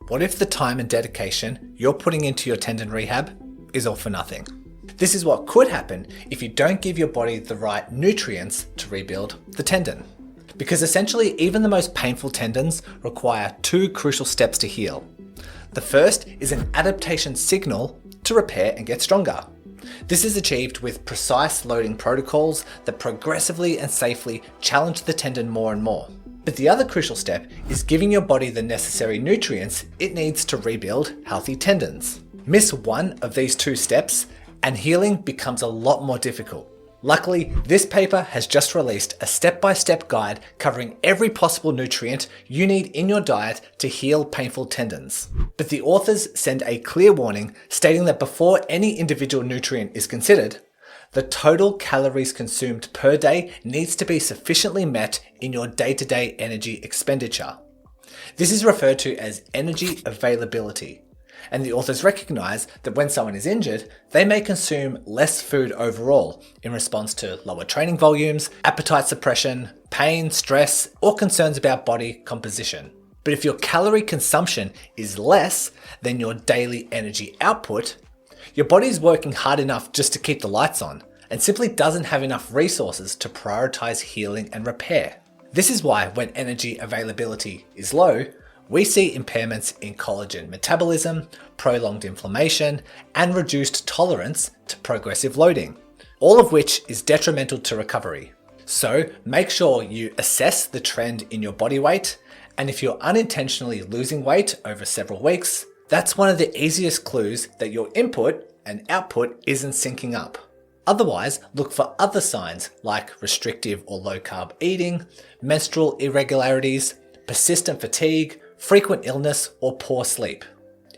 What if the time and dedication you're putting into your tendon rehab is all for nothing? This is what could happen if you don't give your body the right nutrients to rebuild the tendon. Because essentially, even the most painful tendons require two crucial steps to heal. The first is an adaptation signal to repair and get stronger. This is achieved with precise loading protocols that progressively and safely challenge the tendon more and more. But the other crucial step is giving your body the necessary nutrients it needs to rebuild healthy tendons. Miss one of these two steps and healing becomes a lot more difficult. Luckily, this paper has just released a step-by-step guide covering every possible nutrient you need in your diet to heal painful tendons. But the authors send a clear warning stating that before any individual nutrient is considered, the total calories consumed per day needs to be sufficiently met in your day-to-day energy expenditure. This is referred to as energy availability. And the authors recognize that when someone is injured, they may consume less food overall in response to lower training volumes, appetite suppression, pain, stress, or concerns about body composition. But if your calorie consumption is less than your daily energy output, your body is working hard enough just to keep the lights on and simply doesn't have enough resources to prioritize healing and repair. This is why when energy availability is low, we see impairments in collagen metabolism, prolonged inflammation, and reduced tolerance to progressive loading, all of which is detrimental to recovery. So make sure you assess the trend in your body weight, and if you're unintentionally losing weight over several weeks, that's one of the easiest clues that your input and output isn't syncing up. Otherwise, look for other signs like restrictive or low-carb eating, menstrual irregularities, persistent fatigue, frequent illness, or poor sleep.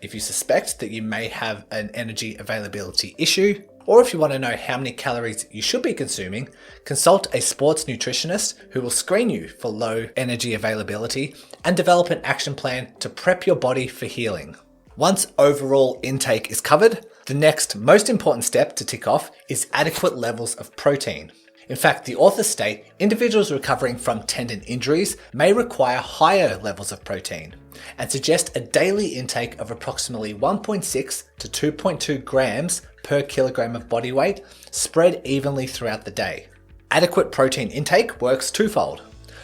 If you suspect that you may have an energy availability issue, or if you want to know how many calories you should be consuming, consult a sports nutritionist who will screen you for low energy availability and develop an action plan to prep your body for healing. Once overall intake is covered, the next most important step to tick off is adequate levels of protein. In fact, the authors state individuals recovering from tendon injuries may require higher levels of protein and suggest a daily intake of approximately 1.6 to 2.2 grams per kilogram of body weight spread evenly throughout the day. Adequate protein intake works twofold.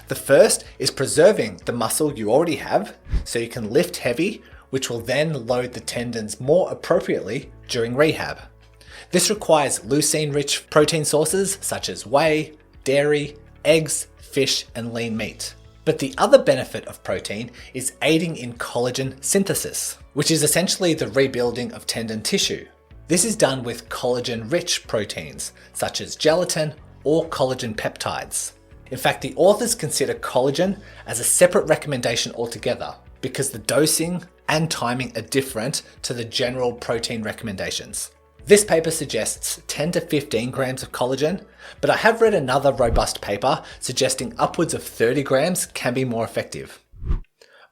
The first is preserving the muscle you already have so you can lift heavy, which will then load the tendons more appropriately during rehab. This requires leucine-rich protein sources such as whey, dairy, eggs, fish, and lean meat. But the other benefit of protein is aiding in collagen synthesis, which is essentially the rebuilding of tendon tissue. This is done with collagen-rich proteins such as gelatin or collagen peptides. In fact, the authors consider collagen as a separate recommendation altogether because the dosing and timing are different to the general protein recommendations. This paper suggests 10 to 15 grams of collagen, but I have read another robust paper suggesting upwards of 30 grams can be more effective.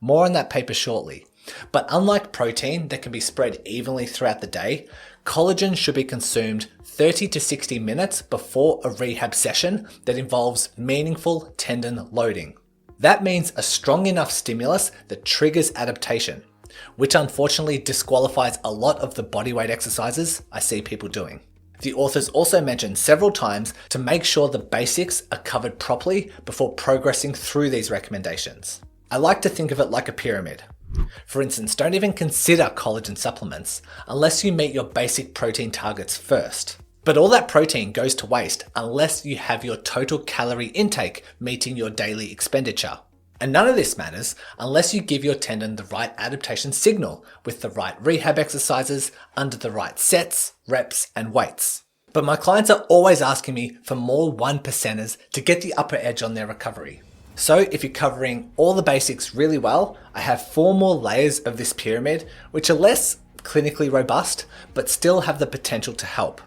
More on that paper shortly. But unlike protein that can be spread evenly throughout the day, collagen should be consumed 30 to 60 minutes before a rehab session that involves meaningful tendon loading. That means a strong enough stimulus that triggers adaptation, which unfortunately disqualifies a lot of the bodyweight exercises I see people doing. The authors also mention several times to make sure the basics are covered properly before progressing through these recommendations. I like to think of it like a pyramid. For instance, don't even consider collagen supplements unless you meet your basic protein targets first. But all that protein goes to waste unless you have your total calorie intake meeting your daily expenditure. And none of this matters unless you give your tendon the right adaptation signal with the right rehab exercises under the right sets, reps, and weights. But my clients are always asking me for more 1%ers to get the upper edge on their recovery. So if you're covering all the basics really well, I have 4 more layers of this pyramid, which are less clinically robust, but still have the potential to help.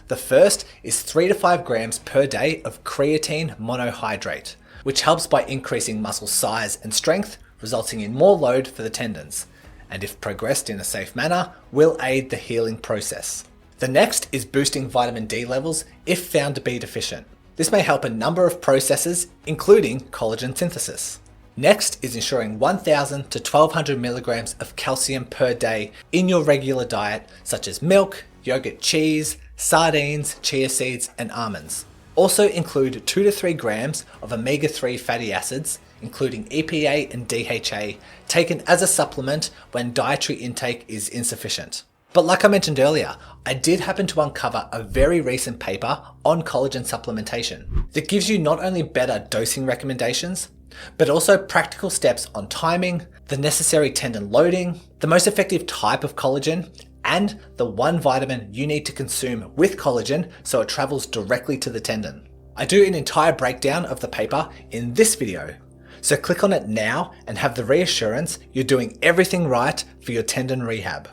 The first is 3 to 5 grams per day of creatine monohydrate, which helps by increasing muscle size and strength, resulting in more load for the tendons, and if progressed in a safe manner, will aid the healing process. The next is boosting vitamin D levels if found to be deficient. This may help a number of processes, including collagen synthesis. Next is ensuring 1000 to 1200 milligrams of calcium per day in your regular diet, such as milk, yogurt, cheese, sardines, chia seeds, and almonds. Also include 2 to 3 grams of omega-3 fatty acids, including EPA and DHA, taken as a supplement when dietary intake is insufficient. But like I mentioned earlier, I did happen to uncover a very recent paper on collagen supplementation that gives you not only better dosing recommendations, but also practical steps on timing, the necessary tendon loading, the most effective type of collagen, and the one vitamin you need to consume with collagen so it travels directly to the tendon. I do an entire breakdown of the paper in this video, so click on it now and have the reassurance you're doing everything right for your tendon rehab.